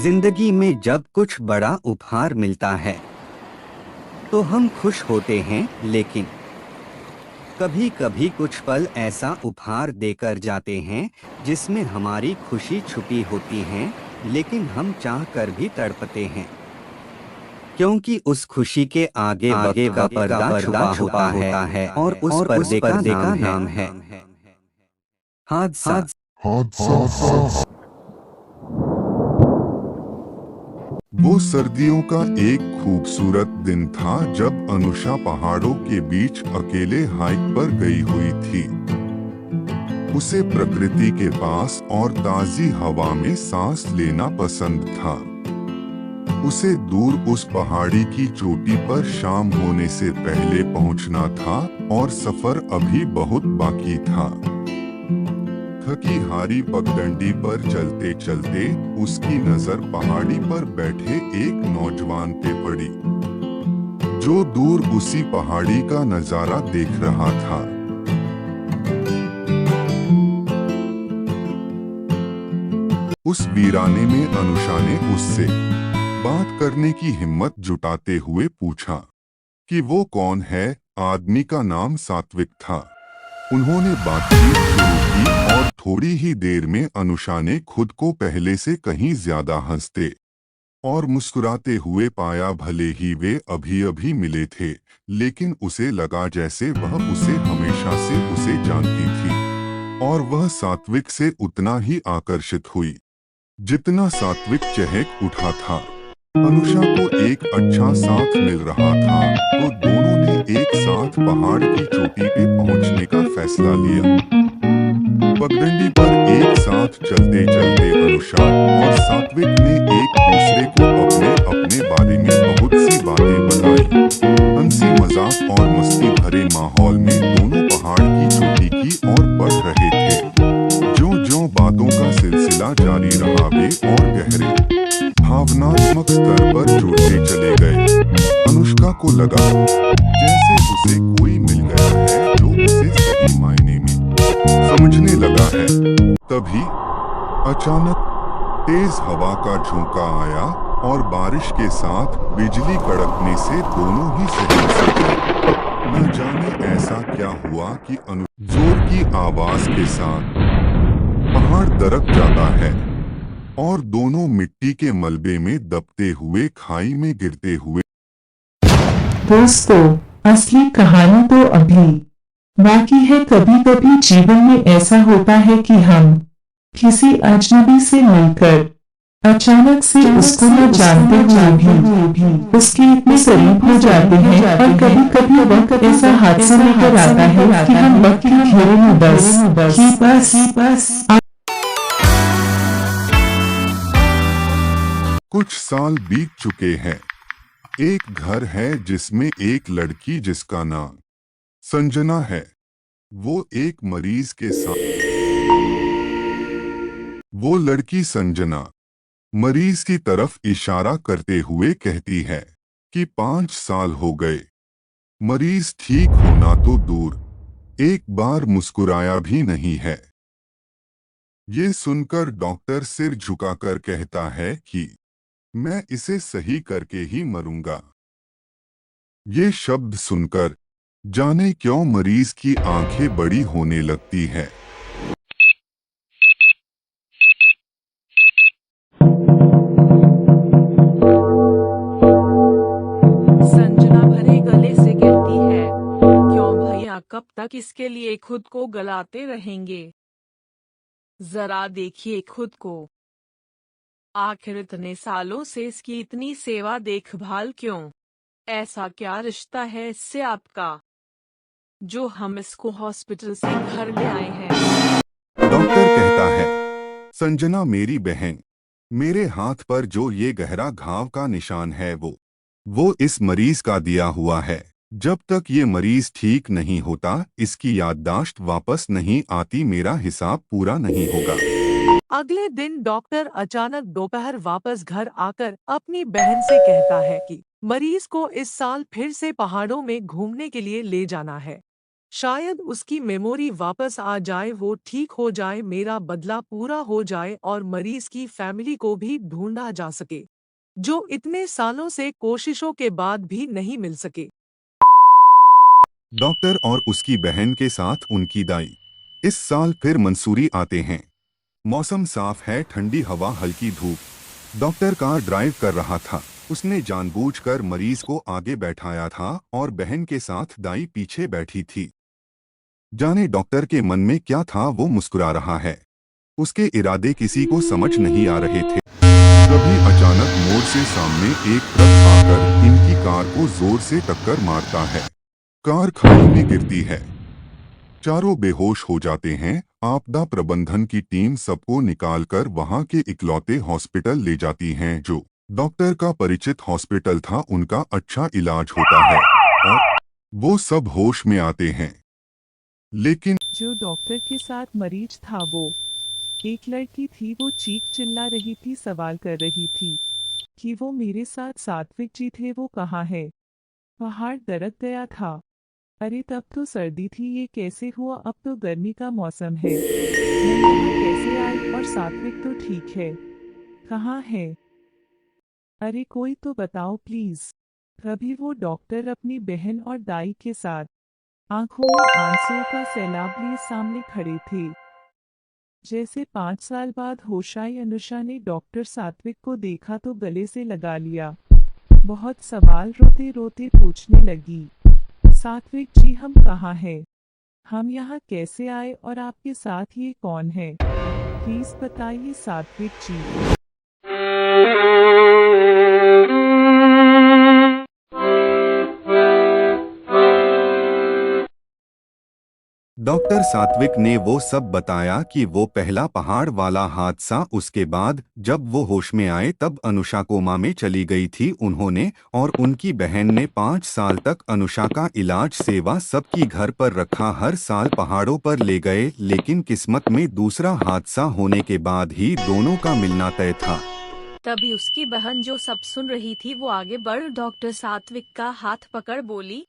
जिंदगी में जब कुछ बड़ा उपहार मिलता है तो हम खुश होते हैं, लेकिन कभी कभी कुछ पल ऐसा उपहार देकर जाते हैं जिसमें हमारी खुशी छुपी होती है, लेकिन हम चाह कर भी तड़पते हैं क्योंकि उस खुशी के आगे वक्त का पर्दा छुपा होता है और उस पर्दे का नाम है हादसा। वो सर्दियों का एक खूबसूरत दिन था जब अनुषा पहाड़ों के बीच अकेले हाइक पर गई हुई थी। उसे प्रकृति के पास और ताजी हवा में सांस लेना पसंद था। उसे दूर उस पहाड़ी की चोटी पर शाम होने से पहले पहुंचना था और सफर अभी बहुत बाकी था। थकी हारी पगडंडी पर चलते चलते उसकी नजर पहाड़ी पर बैठे एक नौजवान पे पड़ी, जो दूर उसी पहाड़ी का नजारा देख रहा था। उस वीराने में अनुषा ने उससे बात करने की हिम्मत जुटाते हुए पूछा कि वो कौन है। आदमी का नाम सात्विक था। उन्होंने बातचीत शुरू की और थोड़ी ही देर में अनुषा ने खुद को पहले से कहीं ज्यादा हंसते और मुस्कुराते हुए पाया। भले ही वे अभी अभी मिले थे, लेकिन उसे लगा जैसे वह उसे हमेशा से उसे जानती थी और वह सात्विक से उतना ही आकर्षित हुई जितना सात्विक चहक उठा था। अनुषा को एक अच्छा साथ मिल रहा था, तो दोनों ने एक साथ पहाड़ की चोटी पे पहुंचने का फैसला लिया। पगडंडी पर एक साथ चलते चलते अनुषा और सात्विक ने एक दूसरे को अपने अपने बारे में बहुत सी बातें बताई। हंसी मजाक और मस्ती भरे माहौल में दोनों पहाड़ की चोटी की ओर बढ़ रहे थे। ज्यों-ज्यों बातों का सिलसिला जारी रहा, वे और गहरे भावनात्मक स्तर पर जुड़ते चले गए। अनुष्का को लगा जैसे उसे कोई मिल गया है जो उसे सही मायने में समझने लगा है। तभी अचानक तेज हवा का झोंका आया और बारिश के साथ बिजली कड़कने से दोनों ही सहम से गए। न जाने ऐसा क्या हुआ कि जोर की आवाज के साथ पहाड़ दरक जाता है और दोनों मिट्टी के मलबे में दबते हुए खाई में गिरते हुए। दोस्तों, असली कहानी तो अभी बाकी है। कभी कभी जीवन में ऐसा होता है कि हम किसी अजनबी से मिलकर अचानक से उसको न जानते हुए भी उसके इतने करीब हो जाते हैं, और कभी कभी वक्त ऐसा हादसा लेकर आता है कि हम वक्त के घेरे में बस कुछ साल बीत चुके हैं। एक घर है जिसमें एक लड़की जिसका नाम संजना है। वो एक मरीज के साथ वो लड़की संजना मरीज की तरफ इशारा करते हुए कहती है कि 5 साल हो गए। मरीज ठीक होना तो दूर, एक बार मुस्कुराया भी नहीं है। ये सुनकर डॉक्टर सिर झुकाकर कहता है कि मैं इसे सही करके ही मरूंगा। ये शब्द सुनकर जाने क्यों मरीज की आंखें बड़ी होने लगती है। संजना भरे गले से कहती है, क्यों भैया, कब तक इसके लिए खुद को गलाते रहेंगे? जरा देखिए खुद को। आखिर इतने सालों से इसकी इतनी सेवा देखभाल क्यों? ऐसा क्या रिश्ता है इससे आपका जो हम इसको हॉस्पिटल से घर ले आए हैं? डॉक्टर कहता है, संजना मेरी बहन, मेरे हाथ पर जो ये गहरा घाव का निशान है वो इस मरीज का दिया हुआ है। जब तक ये मरीज ठीक नहीं होता, इसकी याददाश्त वापस नहीं आती, मेरा हिसाब पूरा नहीं होगा। अगले दिन डॉक्टर अचानक दोपहर वापस घर आकर अपनी बहन से कहता है कि मरीज को इस साल फिर से पहाड़ों में घूमने के लिए ले जाना है। शायद उसकी मेमोरी वापस आ जाए, वो ठीक हो जाए, मेरा बदला पूरा हो जाए और मरीज की फैमिली को भी ढूंढा जा सके, जो इतने सालों से कोशिशों के बाद भी नहीं मिल सके। डॉक्टर और उसकी बहन के साथ उनकी दाई। इस साल फिर मंसूरी आते हैं। मौसम साफ है, ठंडी हवा, हल्की धूप। डॉक्टर कार ड्राइव कर रहा था। उसने जानबूझकर मरीज को आगे बैठाया था और बहन के साथ दाई पीछे बैठी थी। जाने डॉक्टर के मन में क्या था, वो मुस्कुरा रहा है। उसके इरादे किसी को समझ नहीं आ रहे थे। तभी अचानक मोड़ से सामने एक ट्रक आकर इनकी कार को जोर से टक्कर मारता है। कार खाई में गिरती है। चारों बेहोश हो जाते हैं। आपदा प्रबंधन की टीम सबको निकालकर वहां के इकलौते हॉस्पिटल ले जाती हैं, जो डॉक्टर का परिचित हॉस्पिटल था। उनका अच्छा इलाज होता है और वो सब होश में आते हैं। लेकिन जो डॉक्टर के साथ मरीज था वो एक लड़की थी। वो चीख चिल्ला रही थी, सवाल कर रही थी कि वो मेरे साथ सात्विक जी थे, वो कहाँ है। पहाड़ दरक गया था। अरे तब तो सर्दी थी, ये कैसे हुआ। अब तो गर्मी का मौसम है। मैं यहाँ कैसे आई, और सात्विक तो ठीक है, कहाँ है। अरे कोई तो बताओ प्लीज। तभी वो डॉक्टर अपनी बहन और दाई के साथ आंखों में आंसुओं का सैलाब लिए सामने खड़े थे। जैसे 5 साल बाद होश आई, अनुषा ने डॉक्टर सात्विक को देखा तो गले से लगा लिया। बहुत सवाल रोते रोते पूछने लगी, सात्विक जी हम कहाँ हैं? हम यहाँ कैसे आए, और आपके साथ ये कौन है? प्लीज बताइए सात्विक जी। डॉक्टर सात्विक ने वो सब बताया कि वो पहला पहाड़ वाला हादसा, उसके बाद जब वो होश में आए तब अनुषा कोमा में चली गई थी। उन्होंने और उनकी बहन ने 5 साल तक अनुषा का इलाज, सेवा सबकी घर पर रखा, हर साल पहाड़ों पर ले गए। लेकिन किस्मत में दूसरा हादसा होने के बाद ही दोनों का मिलना तय था। तभी उसकी बहन जो सब सुन रही थी वो आगे बढ़ डॉक्टर सात्विक का हाथ पकड़ बोली,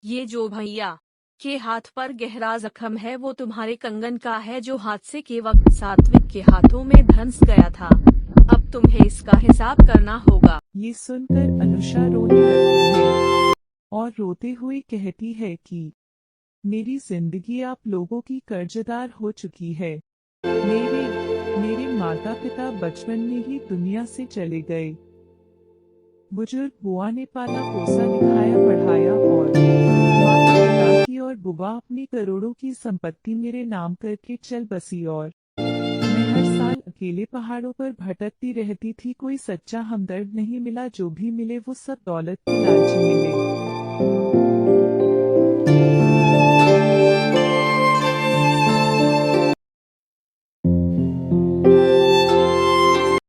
ये जो भैया के हाथ पर गहरा जख्म है वो तुम्हारे कंगन का है, जो हादसे के वक्त सात्विक के हाथों में धंस गया था। अब तुम्हें इसका हिसाब करना होगा। ये सुनकर अनुषा रोने लगती है और रोते हुए कहती है कि मेरी जिंदगी आप लोगों की कर्जदार हो चुकी है। मेरे माता पिता बचपन में ही दुनिया से चले गए। बुजुर्ग बुआ ने पाला पोसा, लिखाया पढ़ाया, और माता पिता की और बुआ अपनी करोड़ों की संपत्ति मेरे नाम करके चल बसी। और मैं हर साल अकेले पहाड़ों पर भटकती रहती थी। कोई सच्चा हमदर्द नहीं मिला। जो भी मिले वो सब दौलत के लालची मिले।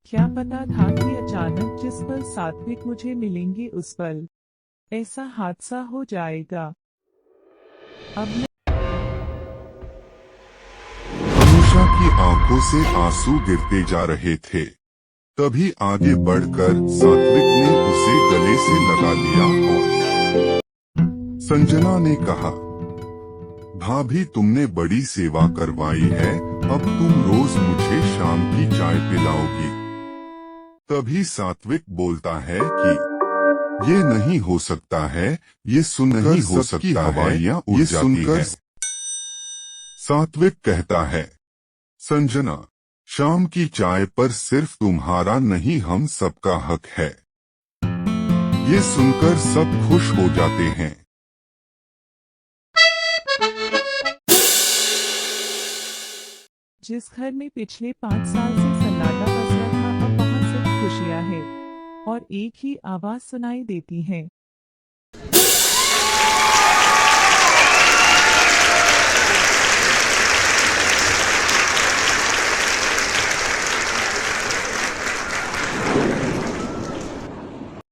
क्या पता था कि अचानक जिस पल सात्विक मुझे मिलेंगे उस पल ऐसा हादसा हो जाएगा। अब मैं अनुषा की आंखों से आंसू गिरते जा रहे थे। तभी आगे बढ़कर सात्विक ने उसे गले से लगा लिया और संजना ने कहा, भाभी तुमने बड़ी सेवा करवाई है, अब तुम रोज मुझे शाम की चाय पिलाओगी। तभी सात्विक बोलता है कि ये नहीं हो सकता है, ये सुनकर नहीं हो सकता है, ये सुनकर सात्विक कहता है, संजना शाम की चाय पर सिर्फ तुम्हारा नहीं हम सबका हक है। ये सुनकर सब खुश हो जाते हैं। जिस घर में पिछले 5 साल से सन्नाटा बस रहा था, अब वहाँ सिर्फ खुशियाँ हैं और एक ही आवाज सुनाई देती है,